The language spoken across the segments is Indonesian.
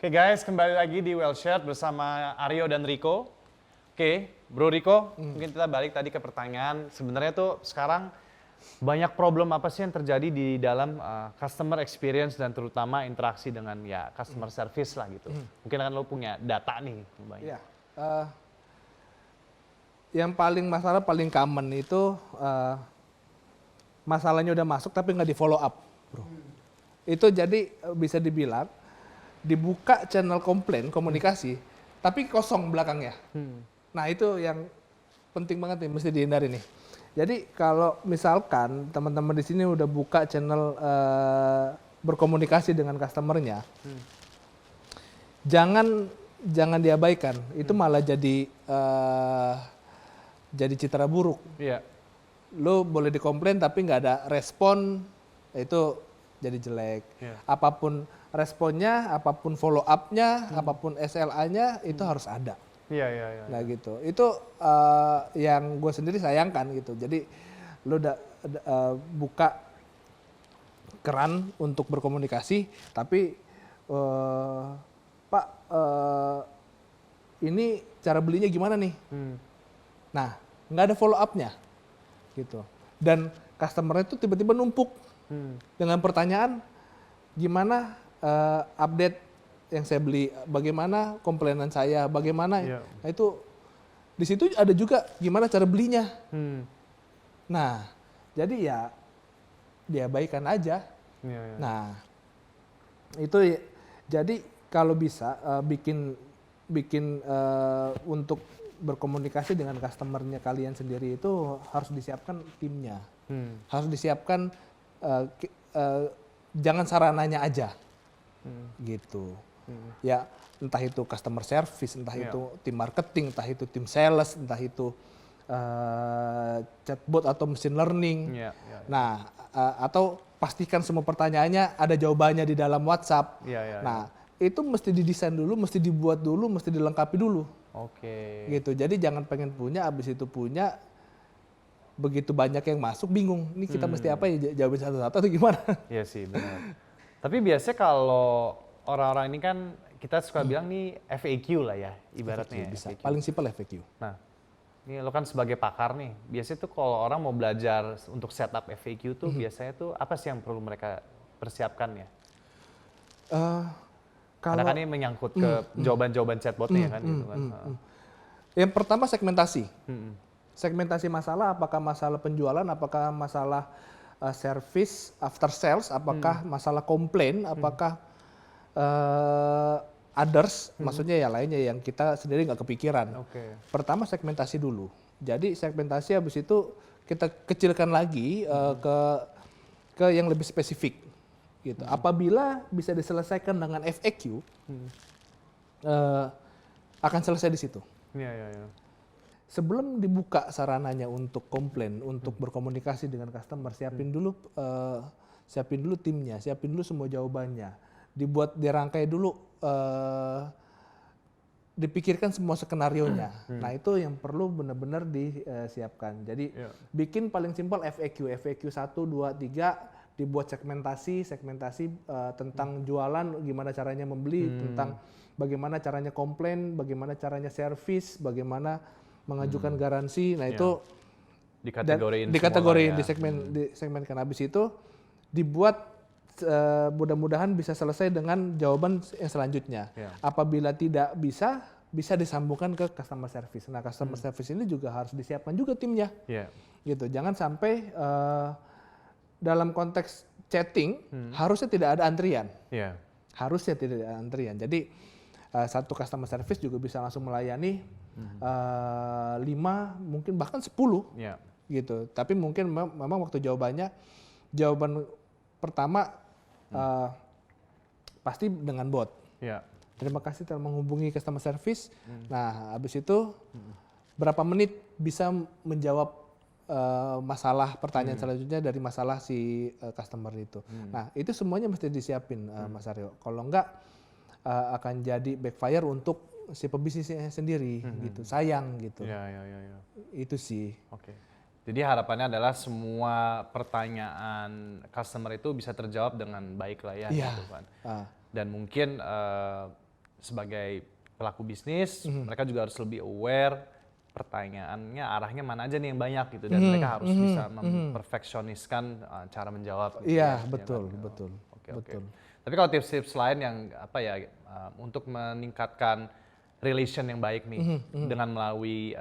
Oke guys, kembali lagi di Well Shared bersama Aryo dan Rico. Oke, Bro Rico, mungkin kita balik tadi ke pertanyaan. Sebenarnya tuh sekarang banyak problem apa sih yang terjadi di dalam customer experience dan terutama interaksi dengan ya customer service lah gitu. Mungkin kan lo punya data nih. Iya. Yang paling common itu masalahnya udah masuk tapi nggak di follow up, bro. Itu jadi bisa dibilang dibuka channel komplain komunikasi tapi kosong belakangnya. Nah itu yang penting banget nih, mesti dihindari nih. Jadi kalau misalkan teman-teman di sini udah buka channel berkomunikasi dengan customernya, jangan diabaikan. Itu malah jadi citra buruk. Iya. Lo boleh dikomplain tapi nggak ada respon, itu jadi jelek. Iya. Apapun responnya, apapun follow up-nya, apapun SLA-nya itu harus ada. Iya. Nah gitu. Itu yang gue sendiri sayangkan gitu. Jadi lo buka keran untuk berkomunikasi, tapi Pak, ini cara belinya gimana nih? Nah, nggak ada follow up-nya gitu. Dan customer itu tiba-tiba numpuk dengan pertanyaan, gimana update yang saya beli, bagaimana komplainan saya, bagaimana. Nah itu di situ ada juga gimana cara belinya. Nah, jadi ya diabaikan aja. Nah, itu jadi kalau bisa bikin untuk berkomunikasi dengan customernya kalian sendiri itu harus disiapkan timnya, harus disiapkan jangan sarananya aja, gitu. Ya entah itu customer service, entah itu tim marketing, entah itu tim sales, entah itu chatbot atau machine learning. Nah atau pastikan semua pertanyaannya ada jawabannya di dalam WhatsApp. Nah itu mesti didesain dulu, mesti dibuat dulu, mesti dilengkapi dulu. Gitu. Jadi jangan pengen punya, abis itu punya, begitu banyak yang masuk bingung. Ini kita mesti apa ya, jawabin satu-satu atau gimana? Iya sih benar. Tapi biasanya kalau orang-orang ini kan kita suka bilang nih FAQ lah ya ibaratnya. FAQ, bisa. FAQ. Paling simpel FAQ. Nah, ini lo kan sebagai pakar nih. Biasanya tuh kalau orang mau belajar untuk setup FAQ tuh biasanya tuh apa sih yang perlu mereka persiapkan ya? Karena kan ini menyangkut ke jawaban-jawaban chatbotnya kan gitu kan. Yang pertama segmentasi. Segmentasi masalah, apakah masalah penjualan, apakah masalah service after sales, apakah masalah komplain, apakah others, maksudnya ya lainnya yang kita sendiri nggak kepikiran. Pertama segmentasi dulu. Jadi segmentasi habis itu kita kecilkan lagi ke yang lebih spesifik. Gitu. Apabila bisa diselesaikan dengan FAQ, akan selesai di situ. Sebelum dibuka sarananya untuk komplain, untuk berkomunikasi dengan customer, siapin dulu timnya, siapin dulu semua jawabannya, dirangkai dulu, dipikirkan semua skenarionya. Nah itu yang perlu benar-benar disiapkan. Jadi bikin paling simpel FAQ 1, 2, 3. Dibuat segmentasi tentang jualan, gimana caranya membeli, tentang bagaimana caranya komplain, bagaimana caranya servis, bagaimana mengajukan garansi. Nah itu dikategoriin, disegmenkan. Habis itu dibuat mudah-mudahan bisa selesai dengan jawaban yang selanjutnya. Apabila tidak bisa disambungkan ke customer service. Nah customer service ini juga harus disiapkan juga timnya. Gitu. Jangan sampai dalam konteks chatting harusnya tidak ada antrian. Harusnya tidak ada antrian. Jadi satu customer service juga bisa langsung melayani 5, mungkin bahkan 10. Gitu. Tapi mungkin memang waktu jawaban pertama pasti dengan bot. Terima kasih telah menghubungi customer service. Nah, habis itu berapa menit bisa menjawab masalah pertanyaan selanjutnya dari masalah si customer itu. Nah itu semuanya mesti disiapin Mas Aryo. Kalau enggak akan jadi backfire untuk si pebisnisnya sendiri gitu. Sayang gitu. Itu sih. Jadi harapannya adalah semua pertanyaan customer itu bisa terjawab dengan baik lah ya. Gitu kan. Dan mungkin sebagai pelaku bisnis, mereka juga harus lebih aware pertanyaannya arahnya mana aja nih yang banyak gitu, dan mereka harus bisa memperfeksioniskan cara menjawab. Gitu, Iya, ya, betul, kan? betul. Oke. Betul. Tapi kalau tips-tips lain yang apa ya untuk meningkatkan relation yang baik nih dengan melalui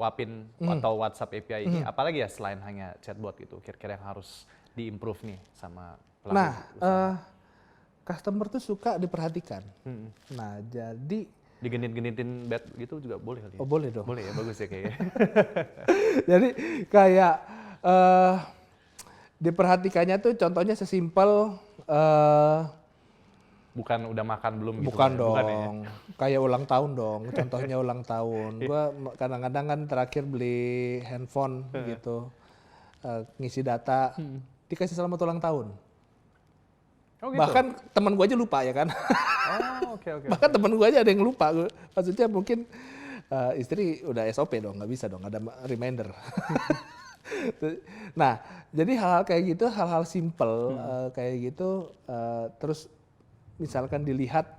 Wapin atau WhatsApp API ini, apalagi ya selain hanya chatbot gitu, kira-kira yang harus di-improve nih sama pelaku Nah, usaha. customer tuh suka diperhatikan. Nah, jadi Digenit-genitin bed gitu juga boleh kali ya? oh boleh dong. Boleh ya, bagus ya kayaknya. Jadi kayak diperhatikannya tuh contohnya sesimpel Bukan udah makan belum gitu. bukan ya? dong, Bukan ya? kayak ulang tahun dong. Contohnya ulang tahun. Gua kadang-kadang kan terakhir beli handphone gitu, ngisi data, dikasih selamat ulang tahun. Oh gitu? Bahkan teman gua aja lupa ya kan. Oh oke. Bahkan teman gua aja ada yang lupa. Maksudnya mungkin istri udah SOP dong, nggak bisa dong ada reminder. Nah, jadi hal-hal kayak gitu, hal-hal simple kayak gitu, terus misalkan dilihat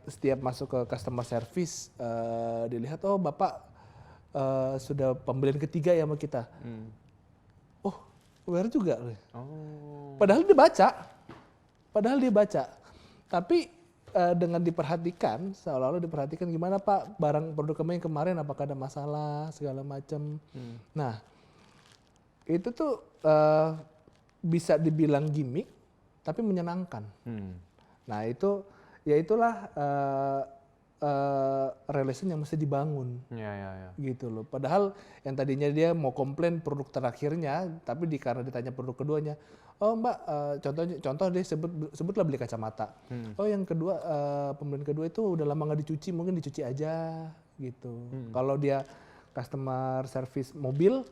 setiap masuk ke customer service, dilihat oh bapak sudah pembelian ketiga ya sama kita. Oh, aware juga. Oh. Padahal dia baca. Tapi dengan diperhatikan, seolah-olah diperhatikan gimana Pak barang produk kami yang kemarin apakah ada masalah segala macam. Nah, itu tuh bisa dibilang gimmick tapi menyenangkan. Nah, itulah relation yang mesti dibangun. Ya. Gitu loh. Padahal yang tadinya dia mau komplain produk terakhirnya, tapi karena ditanya produk keduanya, oh Mbak, contoh dia sebutlah beli kacamata. Oh yang kedua, pembelian kedua itu udah lama nggak dicuci, mungkin dicuci aja gitu. Kalau dia customer service mobil,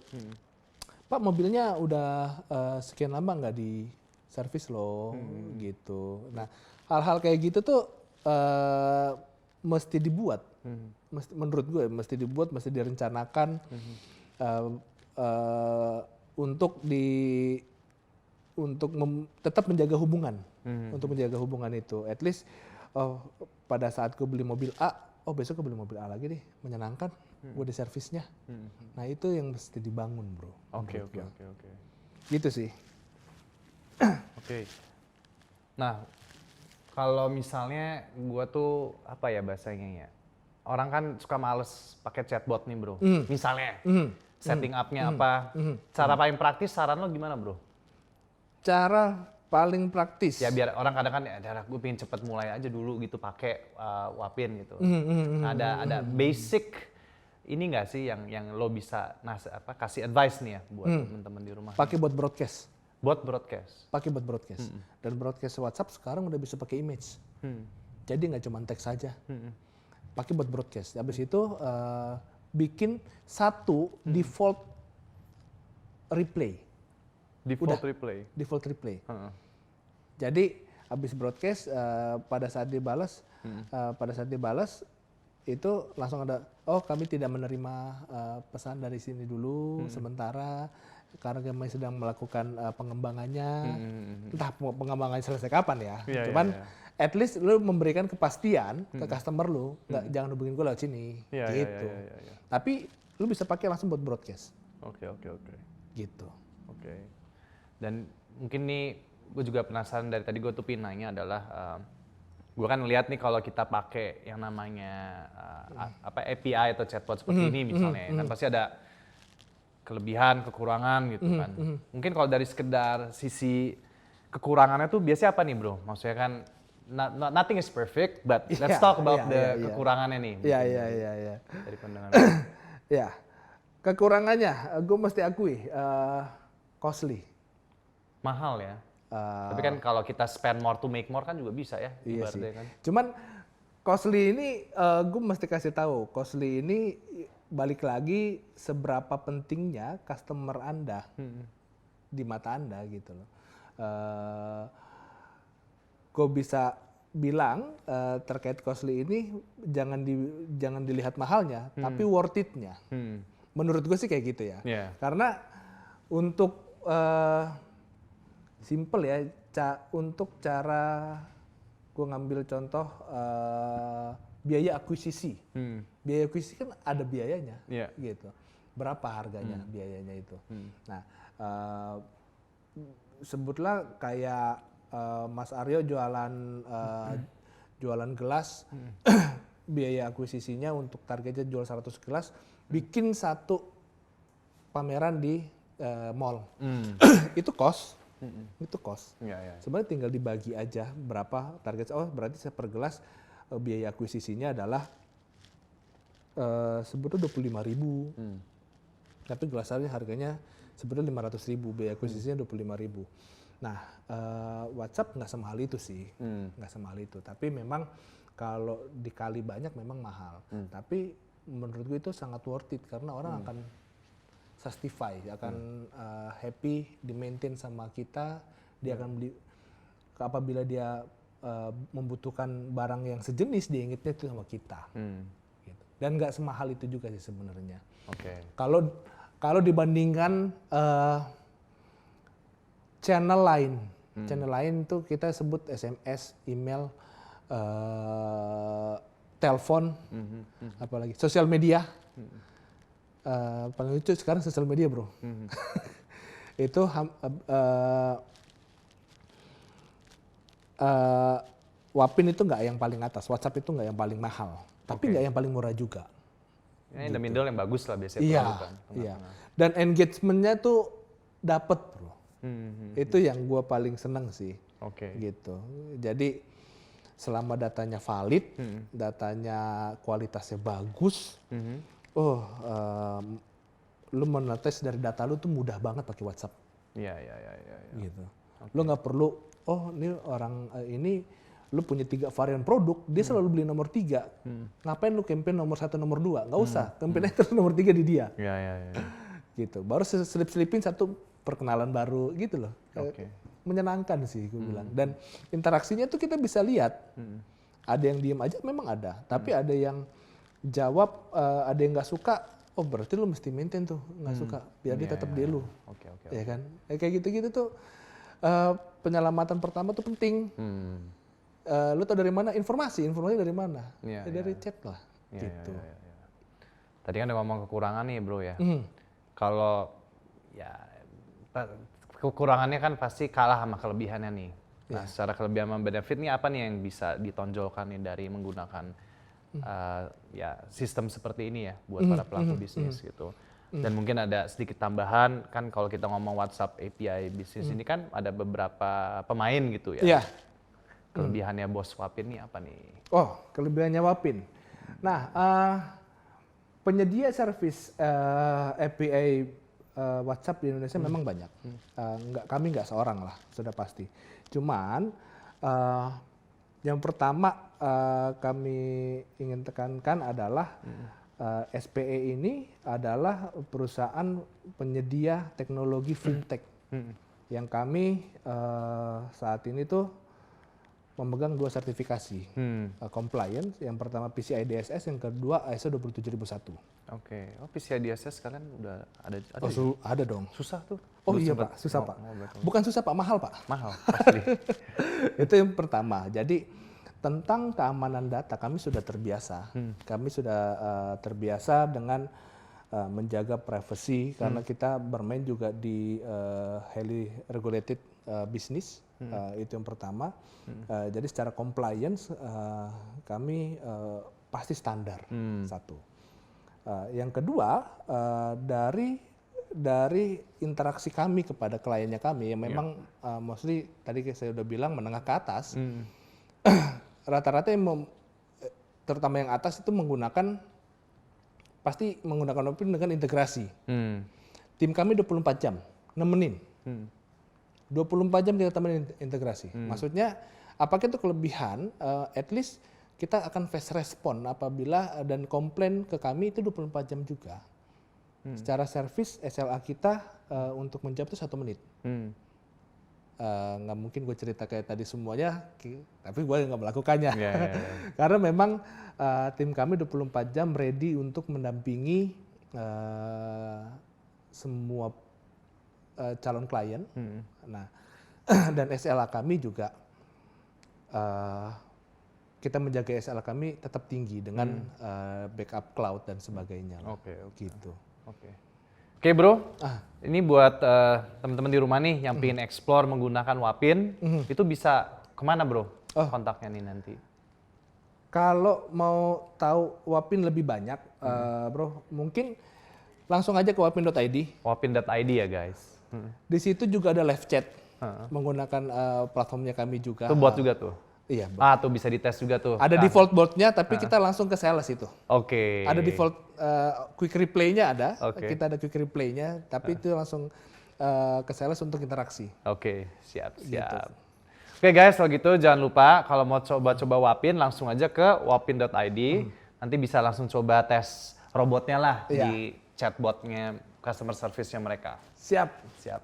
Pak mobilnya udah sekian lama nggak di servis loh, gitu. Nah hal-hal kayak gitu tuh mesti dibuat, menurut gue mesti dibuat, mesti direncanakan untuk tetap menjaga hubungan, untuk menjaga hubungan itu. At least pada saat gue beli mobil A, oh besok gue beli mobil A lagi deh, menyenangkan, gue di servisnya. Nah itu yang mesti dibangun bro. Oke. Gitu sih. Oke. Nah, kalau misalnya gua tuh apa ya bahasanya ya? Orang kan suka males pakai chatbot nih, Bro. Misalnya setting up-nya apa? Cara paling praktis saran lo gimana, Bro? Cara paling praktis. Ya biar orang kadang kan ya gue pengen cepet mulai aja dulu gitu pakai Wapin gitu. Nah, ada basic ini nggak sih yang lo bisa kasih advice nih ya buat teman-teman di rumah? Pakai buat broadcast. Pakai buat broadcast. Dan broadcast WhatsApp sekarang udah bisa pakai image. Jadi nggak cuma teks saja. Pakai buat broadcast. Habis itu bikin satu default replay. Default replay. Jadi habis broadcast pada saat dibalas itu langsung ada kami tidak menerima pesan dari sini dulu sementara karena kami sedang melakukan pengembangannya. Entah pengembangannya selesai kapan ya. Cuman at least lu memberikan kepastian ke customer lu, jangan hubungin gue lewat sini gitu. Tapi lu bisa pakai langsung buat broadcast. Oke. Gitu. Oke. Dan mungkin nih gue juga penasaran dari tadi gue tuh nanya adalah gue kan lihat nih kalau kita pakai yang namanya API atau chatbot seperti ini misalnya kan pasti ada kelebihan, kekurangan gitu kan. Mungkin kalau dari sekedar sisi kekurangannya tuh biasanya apa nih bro? Maksudnya kan nothing is perfect, but let's talk about kekurangannya nih. Iya. Dari pandangan. Ya, kekurangannya gue mesti akui costly. Mahal ya. Tapi kan kalau kita spend more to make more kan juga bisa ya. Iya sih. Kan. Cuman costly ini gue mesti kasih tahu, costly ini balik lagi seberapa pentingnya customer Anda di mata Anda gitu loh. Gue bisa bilang terkait costly ini jangan dilihat mahalnya, tapi worth it-nya. Menurut gue sih kayak gitu ya. Karena untuk simple ya, untuk cara gue ngambil contoh biaya akuisisi. Biaya akuisisi kan ada biayanya, gitu. Berapa harganya biayanya itu? Nah, sebutlah kayak Mas Aryo jualan gelas, biaya akuisisinya untuk targetnya jual 100 gelas, bikin satu pameran di mall. Itu cost. Itu cost. Sebenarnya tinggal dibagi aja berapa target. Oh, berarti saya per gelas biaya akuisisinya adalah sebetulnya 25.000. Tapi gelasnya harganya sebetulnya 500.000, biaya akuisisinya 25.000. Nah, WhatsApp nggak semahal itu sih, nggak semahal itu. Tapi memang kalau dikali banyak memang mahal. Tapi menurut gue itu sangat worth it karena orang akan satisfy, akan happy, di-maintain sama kita. Dia akan beli, apabila dia membutuhkan barang yang sejenis, dia ingetnya itu sama kita. Gitu. Dan nggak semahal itu juga sih sebenarnya. Kalau dibandingkan channel lain tuh kita sebut SMS, email, telepon, apalagi sosial media. Paling lucu sekarang sosial media, bro. Itu Wapin itu nggak yang paling atas, WhatsApp itu nggak yang paling mahal, tapi nggak yang paling murah juga. In the middle yang bagus lah biasanya. Iya. Dan engagementnya tuh dapet, bro. Itu yang gue paling seneng sih. Gitu. Jadi selama datanya valid, datanya kualitasnya bagus, lu menetes dari data lu tuh mudah banget pakai WhatsApp. Iya. Gitu. Lu nggak perlu, ini orang ini lu punya 3 varian produk, dia selalu beli nomor 3. Ngapain lu campaign nomor 1, nomor 2? Nggak usah, campaign terus nomor 3 di dia. Iya. Gitu. Baru selip-selipin satu perkenalan baru gitu loh. Menyenangkan sih gue bilang. Dan interaksinya tuh kita bisa lihat. Ada yang diem aja memang ada, tapi ada yang jawab, ada yang nggak suka. Oh, berarti lu mesti maintain tuh nggak suka biar dia tetap di lu. Ya kan? Kayak gitu-gitu tuh penyelamatan pertama tuh penting. Lu tau dari mana informasi dari mana? Dari chat lah. Gitu. Tadi kan udah ngomong kekurangan nih, bro ya. Kalau ya kekurangannya kan pasti kalah sama kelebihannya nih. Nah, secara kelebihan sama benefit nih apa nih yang bisa ditonjolkan nih dari menggunakan ya sistem seperti ini ya buat para pelaku bisnis gitu. Dan mungkin ada sedikit tambahan kan kalau kita ngomong WhatsApp API bisnis ini kan ada beberapa pemain gitu ya. Iya. Kelebihannya Bos Wapin nih apa nih? Oh, kelebihannya Wapin. Nah, penyedia service API WhatsApp di Indonesia memang banyak. Kami nggak seorang lah, sudah pasti. Cuman yang pertama kami ingin tekankan adalah SPE ini adalah perusahaan penyedia teknologi fintech yang kami saat ini tuh memegang 2 sertifikasi compliance. Yang pertama PCI DSS, yang kedua ISO 27001. Oh, PCI DSS kalian udah ada? Ada dong. Susah tuh? Oh iya Pak, susah Pak. Bukan susah Pak, mahal Pak. Mahal, pasti. Itu yang pertama. Jadi tentang keamanan data kami sudah terbiasa. Kami sudah terbiasa dengan menjaga privacy karena kita bermain juga di highly regulated business. Itu yang pertama. Jadi secara compliance kami pasti standar. Satu. Yang kedua dari interaksi kami kepada kliennya kami yang memang mostly tadi saya udah bilang menengah ke atas. Rata-rata yang terutama yang atas itu pasti menggunakan Wapin dengan integrasi. Tim kami 24 jam nemenin. 24 jam kita temenin integrasi. Maksudnya apakah itu kelebihan? At least kita akan fast respon apabila dan komplain ke kami itu 24 jam juga. Secara service SLA kita untuk menjawab itu 1 menit. Nggak mungkin gue cerita kayak tadi semuanya, tapi gue nggak melakukannya. Karena memang tim kami 24 jam ready untuk mendampingi semua calon klien. Nah, dan SLA kami juga kita menjaga SLA kami tetap tinggi dengan backup cloud dan sebagainya. Oke. Gitu. Oke bro, ini buat teman-teman di rumah nih yang pengen explore menggunakan Wapin, itu bisa kemana bro kontaknya nih nanti? Kalau mau tahu Wapin lebih banyak, bro, mungkin langsung aja ke wapin.id. Wapin.id ya guys. Di situ juga ada live chat menggunakan platformnya kami juga. Itu buat juga tuh? Iya. Tuh bisa dites juga tuh. Ada default boardnya, tapi kita langsung ke sales itu. Oke. Ada default quick reply-nya ada. Oke. Kita ada quick reply-nya, tapi itu langsung ke sales untuk interaksi. Oke, siap. Gitu. Oke guys, kalau gitu jangan lupa kalau mau coba-coba Wapin langsung aja ke wapin.id. Nanti bisa langsung coba tes robotnya lah di chatbotnya customer service-nya mereka. Siap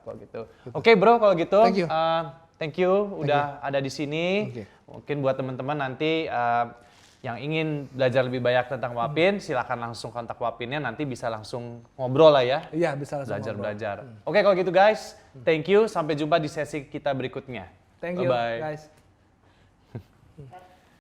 kalau gitu. Oke bro, kalau gitu. Thank you. Thank you udah ada di sini. Okay. Mungkin buat teman-teman nanti yang ingin belajar lebih banyak tentang Wapin, silakan langsung kontak Wapinnya, nanti bisa langsung ngobrol lah ya. Iya, bisa langsung belajar. Oke, kalau gitu guys, thank you. Sampai jumpa di sesi kita berikutnya. Thank you Bye-bye. guys.